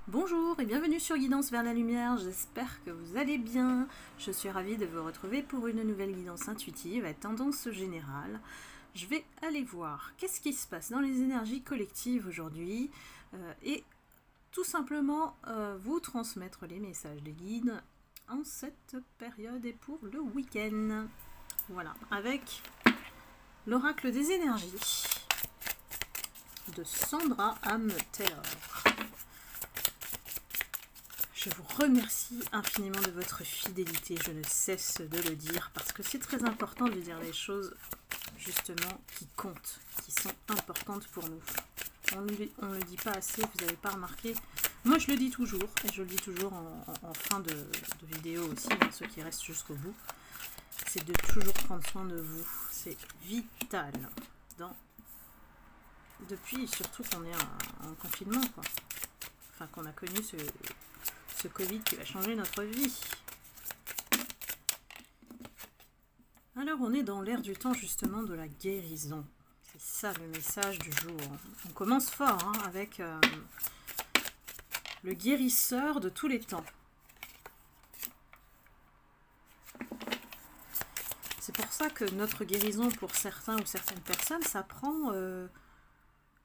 Bonjour et bienvenue sur Guidance vers la lumière, j'espère que vous allez bien. Je suis ravie de vous retrouver pour une nouvelle guidance intuitive à tendance générale. Je vais aller voir qu'est-ce qui se passe dans les énergies collectives aujourd'hui et tout simplement vous transmettre les messages des guides en cette période et pour le week-end. Voilà, avec l'oracle des énergies de Sandra Am Taylor. Je vous remercie infiniment de votre fidélité, je ne cesse de le dire, parce que c'est très important de dire les choses, justement, qui comptent, qui sont importantes pour nous. On ne le dit pas assez, vous n'avez pas remarqué. Moi, je le dis toujours, et je le dis toujours en fin de vidéo aussi, hein, ceux qui restent jusqu'au bout. C'est de toujours prendre soin de vous. C'est vital. Depuis, surtout qu'on est en confinement, quoi. Enfin, qu'on a connu ce Covid qui va changer notre vie. Alors on est dans l'ère du temps justement de la guérison. C'est ça le message du jour. On commence fort hein, avec le guérisseur de tous les temps. C'est pour ça que notre guérison pour certains ou certaines personnes, ça prend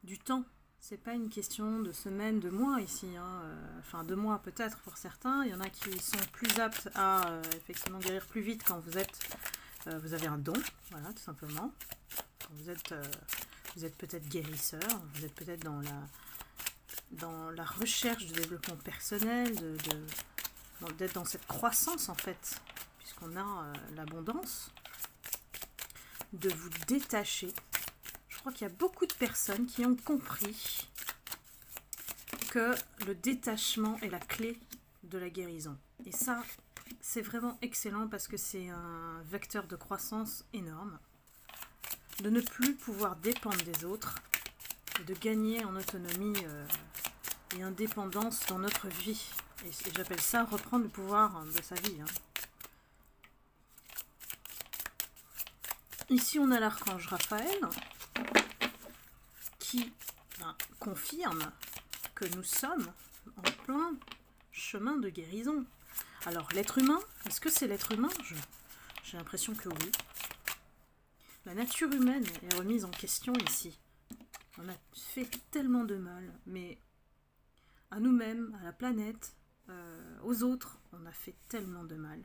du temps. C'est pas une question de semaines, de mois ici, hein. Enfin 2 mois peut-être pour certains. Il y en a qui sont plus aptes à effectivement guérir plus vite quand vous avez un don, voilà tout simplement. Quand vous êtes peut-être guérisseur, vous êtes peut-être dans la recherche de développement personnel, d'être dans cette croissance en fait, puisqu'on a l'abondance, de vous détacher. Je crois qu'il y a beaucoup de personnes qui ont compris que le détachement est la clé de la guérison. Et ça, c'est vraiment excellent parce que c'est un vecteur de croissance énorme. De ne plus pouvoir dépendre des autres et de gagner en autonomie et indépendance dans notre vie. Et j'appelle ça reprendre le pouvoir de sa vie. Hein. Ici, on a l'archange Raphaël qui confirme que nous sommes en plein chemin de guérison. Alors, l'être humain, est-ce que c'est l'être humain? J'ai l'impression que oui. La nature humaine est remise en question ici. On a fait tellement de mal, mais à nous-mêmes, à la planète, aux autres, on a fait tellement de mal.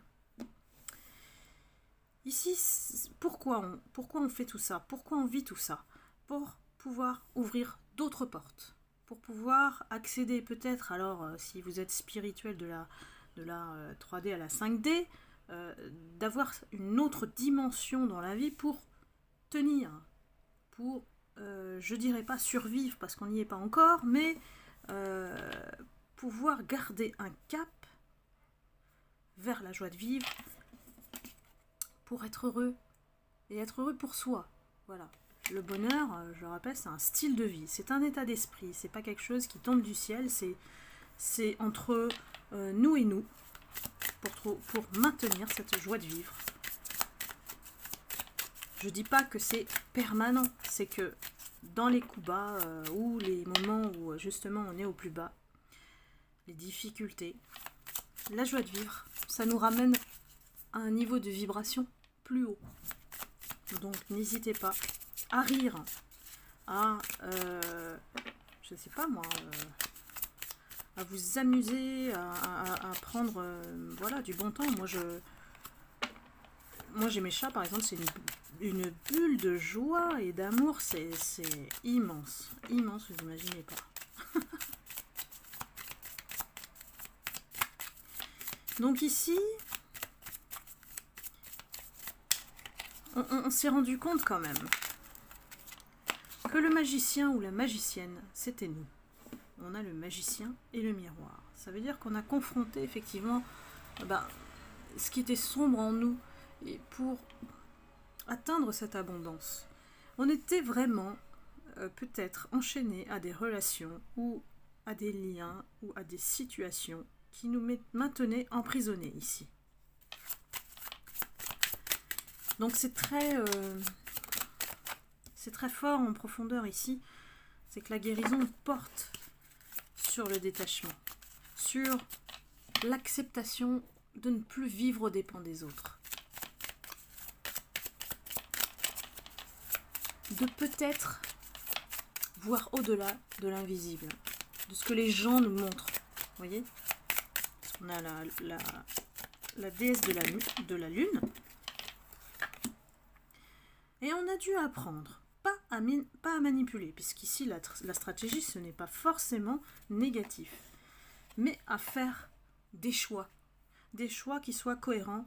Ici, pourquoi on fait tout ça? Pourquoi on vit tout ça? Pour pouvoir ouvrir d'autres portes, pour pouvoir accéder peut-être, alors si vous êtes spirituel de la 3D à la 5D, d'avoir une autre dimension dans la vie pour tenir, pour, je dirais pas survivre parce qu'on n'y est pas encore, mais pouvoir garder un cap vers la joie de vivre, pour être heureux, et être heureux pour soi, voilà. Le bonheur, je le rappelle, c'est un style de vie, c'est un état d'esprit, c'est pas quelque chose qui tombe du ciel, c'est entre nous et nous, pour maintenir cette joie de vivre. Je dis pas que c'est permanent, c'est que dans les coups bas, ou les moments où justement on est au plus bas, les difficultés, la joie de vivre, ça nous ramène à un niveau de vibration plus haut. Donc n'hésitez pas à rire, à, je sais pas moi, à vous amuser, à prendre voilà, du bon temps. Moi j'ai mes chats par exemple, c'est une bulle de joie et d'amour, c'est immense, immense, vous n'imaginez pas. Donc ici, on s'est rendu compte quand même que le magicien ou la magicienne, c'était nous. On a le magicien et le miroir. Ça veut dire qu'on a confronté effectivement ce qui était sombre en nous et pour atteindre cette abondance. On était vraiment peut-être enchaînés à des relations ou à des liens ou à des situations qui nous maintenaient emprisonnés ici. Donc c'est très fort en profondeur ici, c'est que la guérison porte sur le détachement. sur l'acceptation de ne plus vivre aux dépens des autres. De peut-être voir au-delà de l'invisible, de ce que les gens nous montrent. Vous voyez? Parce qu'on a la déesse de la lune. Et on a dû apprendre, pas à manipuler, puisqu'ici la stratégie, ce n'est pas forcément négatif, mais à faire des choix qui soient cohérents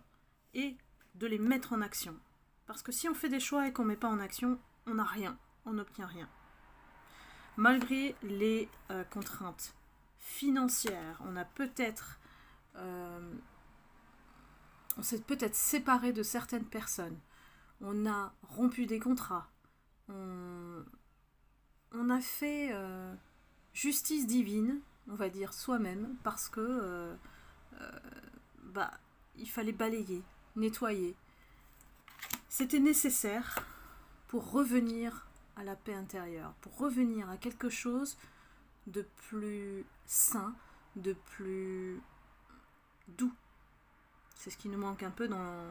et de les mettre en action. Parce que si on fait des choix et qu'on ne met pas en action, on n'a rien, on n'obtient rien. Malgré les contraintes financières, on s'est peut-être séparé de certaines personnes, on a rompu des contrats, on a fait justice divine, on va dire soi-même, parce que il fallait balayer, nettoyer. C'était nécessaire pour revenir à la paix intérieure, pour revenir à quelque chose de plus sain, de plus doux. C'est ce qui nous manque un peu dans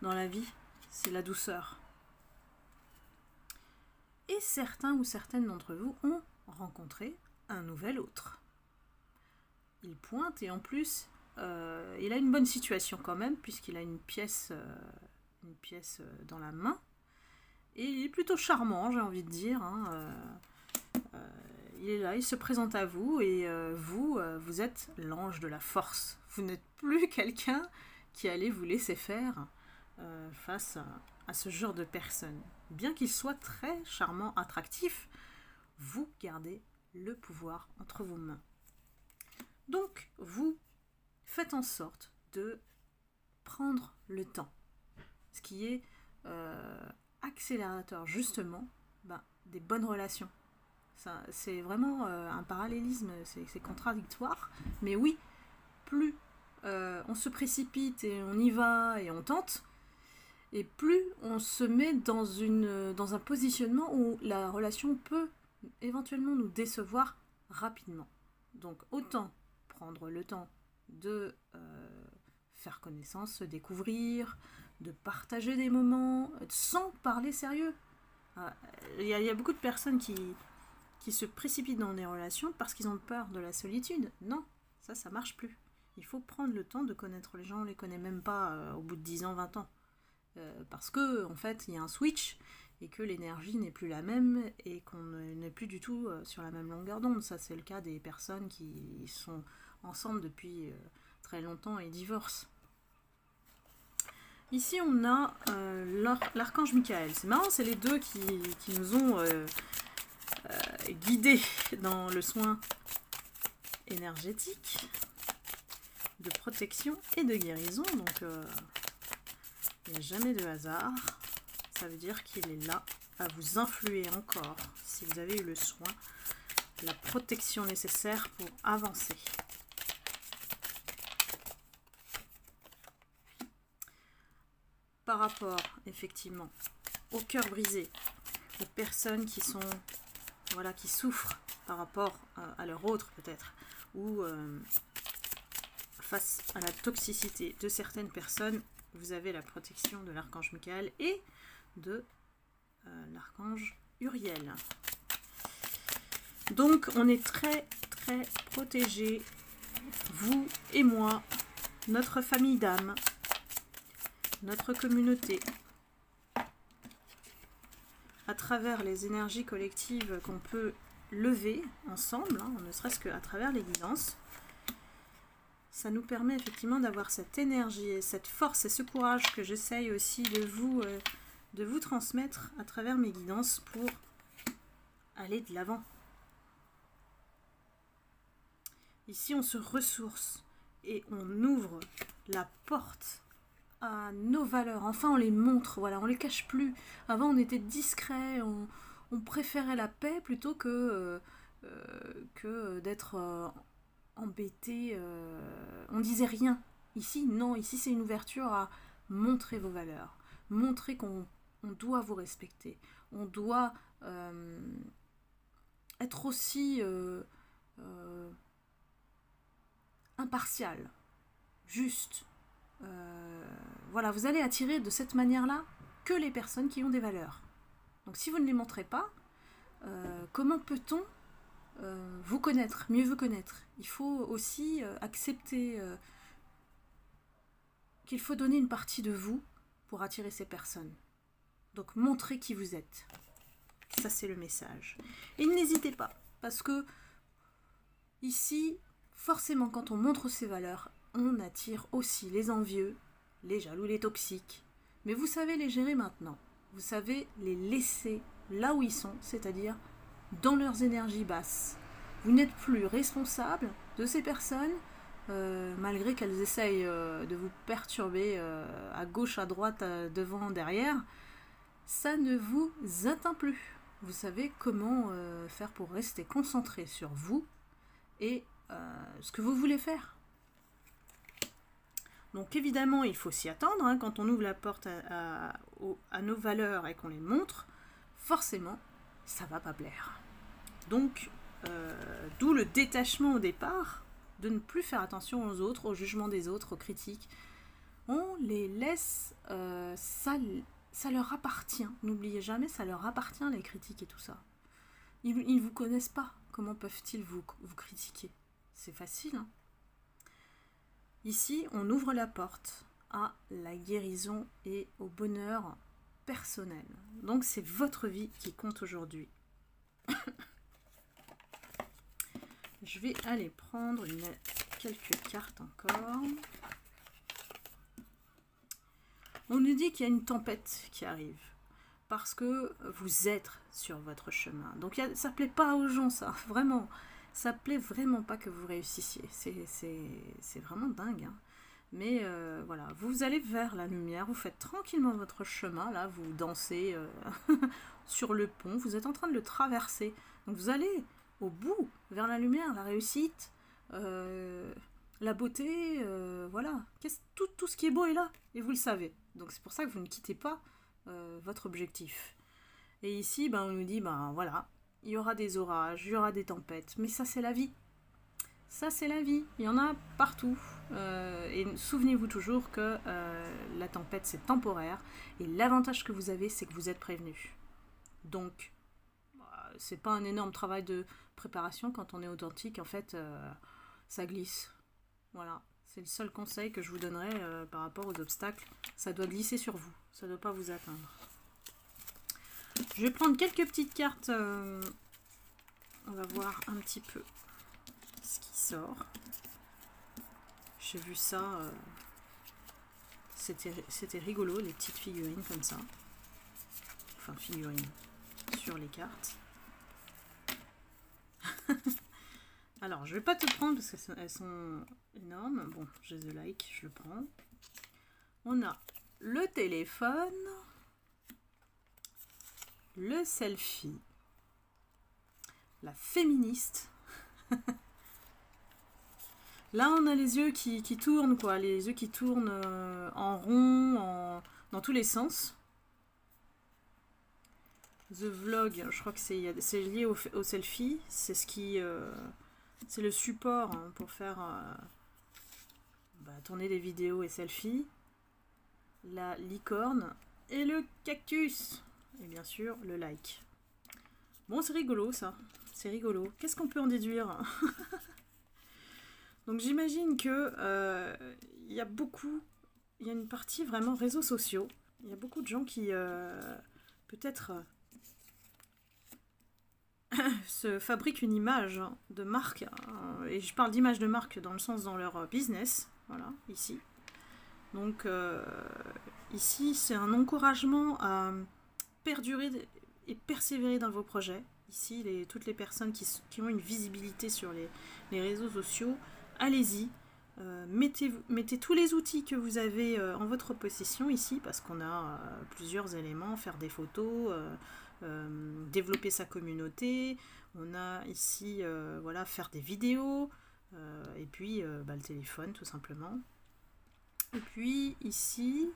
la vie, c'est la douceur. Et certains ou certaines d'entre vous ont rencontré un nouvel autre. Il pointe et en plus, il a une bonne situation quand même, puisqu'il a une pièce dans la main. Et il est plutôt charmant, j'ai envie de dire. Il est là, il se présente à vous et vous êtes l'ange de la force. Vous n'êtes plus quelqu'un qui allait vous laisser faire face à ce genre de personne. Bien qu'il soit très charmant, attractif, vous gardez le pouvoir entre vos mains. Donc, vous faites en sorte de prendre le temps, ce qui est accélérateur justement des bonnes relations. C'est vraiment un parallélisme, c'est contradictoire, mais oui, plus on se précipite et on y va et on tente, et plus on se met dans un positionnement où la relation peut éventuellement nous décevoir rapidement. Donc autant prendre le temps de faire connaissance, se découvrir, de partager des moments sans parler sérieux. Il y a beaucoup de personnes qui se précipitent dans des relations parce qu'ils ont peur de la solitude. Non, ça marche plus. Il faut prendre le temps de connaître les gens, on ne les connaît même pas au bout de 10 ans, 20 ans. Parce que en fait, il y a un switch et que l'énergie n'est plus la même et qu'on n'est plus du tout sur la même longueur d'onde. Ça, c'est le cas des personnes qui sont ensemble depuis très longtemps et divorcent. Ici, on a l'archange Michael. C'est marrant, c'est les deux qui nous ont guidés dans le soin énergétique, de protection et de guérison. Donc, il n'y a jamais de hasard. Ça veut dire qu'il est là à vous influer encore, si vous avez eu le soin, la protection nécessaire pour avancer. Par rapport, effectivement, au cœur brisé, aux personnes qui souffrent par rapport à leur autre peut-être, ou face à la toxicité de certaines personnes, vous avez la protection de l'archange Michael et de l'archange Uriel. Donc on est très très protégés, vous et moi, notre famille d'âme, notre communauté, à travers les énergies collectives qu'on peut lever ensemble, ne serait-ce qu'à travers les guidances. Ça nous permet effectivement d'avoir cette énergie et cette force et ce courage que j'essaye aussi de vous transmettre à travers mes guidances pour aller de l'avant. Ici, on se ressource et on ouvre la porte à nos valeurs. Enfin, on les montre, voilà, on les cache plus. Avant, on était discret, on préférait la paix plutôt que d'être embêté. On disait rien. Ici, non, ici c'est une ouverture à montrer vos valeurs, montrer qu'on doit vous respecter, on doit être aussi impartial, juste. Voilà, vous allez attirer de cette manière-là que les personnes qui ont des valeurs. Donc si vous ne les montrez pas, comment peut-on vous connaître, mieux vous connaître? Il faut aussi accepter qu'il faut donner une partie de vous pour attirer ces personnes. Donc montrez qui vous êtes. Ça c'est le message. Et n'hésitez pas, parce que ici, forcément quand on montre ses valeurs, on attire aussi les envieux, les jaloux, les toxiques. Mais vous savez les gérer maintenant. Vous savez les laisser là où ils sont, c'est-à-dire dans leurs énergies basses. Vous n'êtes plus responsable de ces personnes, malgré qu'elles essayent de vous perturber à gauche, à droite, devant, derrière. Ça ne vous atteint plus. Vous savez comment faire pour rester concentré sur vous et ce que vous voulez faire. Donc évidemment, il faut s'y attendre, hein, quand on ouvre la porte à nos valeurs et qu'on les montre, forcément, ça ne va pas plaire. Donc, d'où le détachement au départ, de ne plus faire attention aux autres, au jugement des autres, aux critiques. On les laisse, ça leur appartient. N'oubliez jamais, ça leur appartient, les critiques et tout ça. Ils ne vous connaissent pas. Comment peuvent-ils vous critiquer? C'est facile, hein. Ici, on ouvre la porte à la guérison et au bonheur personnel. Donc, c'est votre vie qui compte aujourd'hui. Je vais aller prendre quelques cartes encore. On nous dit qu'il y a une tempête qui arrive. Parce que vous êtes sur votre chemin. Donc, ça ne plaît pas aux gens, ça. Vraiment. Ça ne plaît vraiment pas que vous réussissiez. C'est vraiment dingue, hein. Mais voilà, vous allez vers la lumière, vous faites tranquillement votre chemin, là, vous dansez sur le pont, vous êtes en train de le traverser. Donc vous allez au bout, vers la lumière, la réussite, la beauté, voilà. Tout ce qui est beau est là, et vous le savez. Donc c'est pour ça que vous ne quittez pas votre objectif. Et ici, on nous dit, voilà, il y aura des orages, il y aura des tempêtes, mais ça c'est la vie. Ça c'est la vie, il y en a partout. Et souvenez-vous toujours que la tempête c'est temporaire, et l'avantage que vous avez c'est que vous êtes prévenu. Donc, c'est pas un énorme travail de préparation quand on est authentique, en fait, ça glisse. Voilà, c'est le seul conseil que je vous donnerai par rapport aux obstacles. Ça doit glisser sur vous, ça ne doit pas vous atteindre. Je vais prendre quelques petites cartes. On va voir un petit peu ce qui sort. J'ai vu ça. C'était rigolo, les petites figurines comme ça. Enfin, figurines sur les cartes. Alors, je vais pas tout prendre parce qu'elles sont énormes. Bon, j'ai The Like, je le prends. On a le téléphone. Le selfie, la féministe. Là, on a les yeux qui tournent, quoi. Les yeux qui tournent en rond, dans tous les sens. The Vlog, je crois que c'est lié au selfie. C'est c'est le support, hein, pour faire tourner des vidéos et selfies. La licorne et le cactus. Et bien sûr, le like. Bon, c'est rigolo, ça. C'est rigolo. Qu'est-ce qu'on peut en déduire? Donc, j'imagine que il y a une partie vraiment réseaux sociaux. Il y a beaucoup de gens qui, peut-être, se fabriquent une image de marque. Et je parle d'image de marque dans le sens dans leur business. Voilà, ici. Donc, ici, c'est un encouragement à perdurer et persévérer dans vos projets. Ici, toutes les personnes qui ont une visibilité sur les réseaux sociaux, allez-y. Mettez tous les outils que vous avez en votre possession ici, parce qu'on a plusieurs éléments, faire des photos, développer sa communauté. On a ici, voilà, faire des vidéos, et puis le téléphone, tout simplement. Et puis, ici...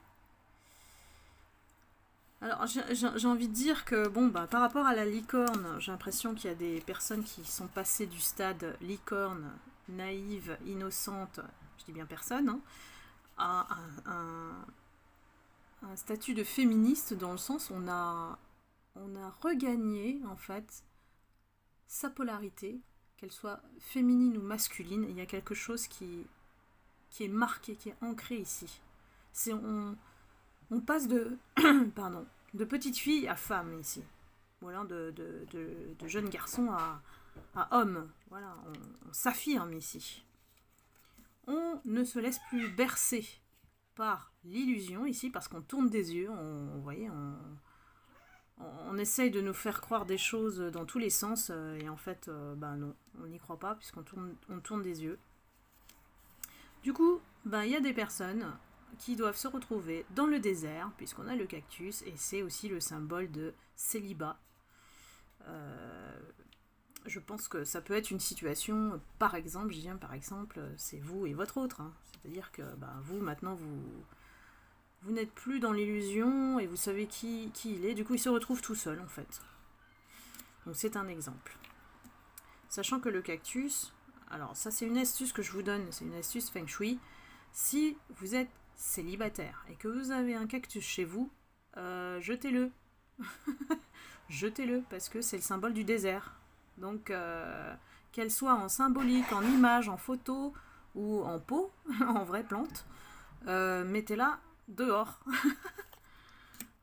Alors, j'ai envie de dire que, par rapport à la licorne, j'ai l'impression qu'il y a des personnes qui sont passées du stade licorne, naïve, innocente, je dis bien personne, hein, à un statut de féministe dans le sens où on a regagné en fait sa polarité, qu'elle soit féminine ou masculine. Il y a quelque chose qui est marqué, qui est ancré ici. On passe de pardon, de petite fille à femme ici. Voilà, de jeune garçon à homme. Voilà, on s'affirme ici. On ne se laisse plus bercer par l'illusion ici, parce qu'on tourne des yeux, vous voyez, on essaye de nous faire croire des choses dans tous les sens, et en fait, non, on n'y croit pas, puisqu'on tourne des yeux. Du coup, il y a des personnes qui doivent se retrouver dans le désert, puisqu'on a le cactus, et c'est aussi le symbole de célibat. Je pense que ça peut être une situation, par exemple, c'est vous et votre autre. Hein. C'est-à-dire que vous, maintenant, vous n'êtes plus dans l'illusion et vous savez qui il est. Du coup, il se retrouve tout seul, en fait. Donc, c'est un exemple. Sachant que le cactus, alors ça, c'est une astuce que je vous donne, c'est une astuce Feng Shui. Si vous êtes célibataire et que vous avez un cactus chez vous, jetez-le. Jetez-le, parce que c'est le symbole du désert. Donc, qu'elle soit en symbolique, en image, en photo ou en pot, en vraie plante, mettez-la dehors.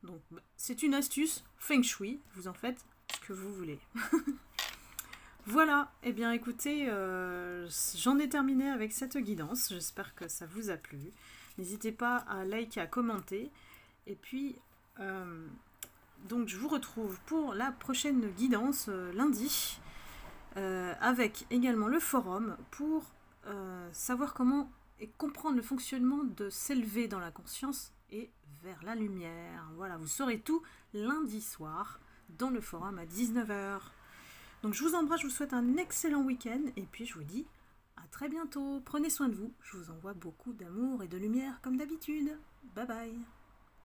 Donc, c'est une astuce Feng Shui, vous en faites ce que vous voulez. Voilà, eh bien écoutez, j'en ai terminé avec cette guidance, j'espère que ça vous a plu. N'hésitez pas à liker, à commenter, et puis... donc je vous retrouve pour la prochaine guidance lundi, avec également le forum pour savoir comment et comprendre le fonctionnement de s'élever dans la conscience et vers la lumière. Voilà, vous saurez tout lundi soir dans le forum à 19h. Donc je vous embrasse, je vous souhaite un excellent week-end et puis je vous dis à très bientôt. Prenez soin de vous, je vous envoie beaucoup d'amour et de lumière comme d'habitude. Bye bye.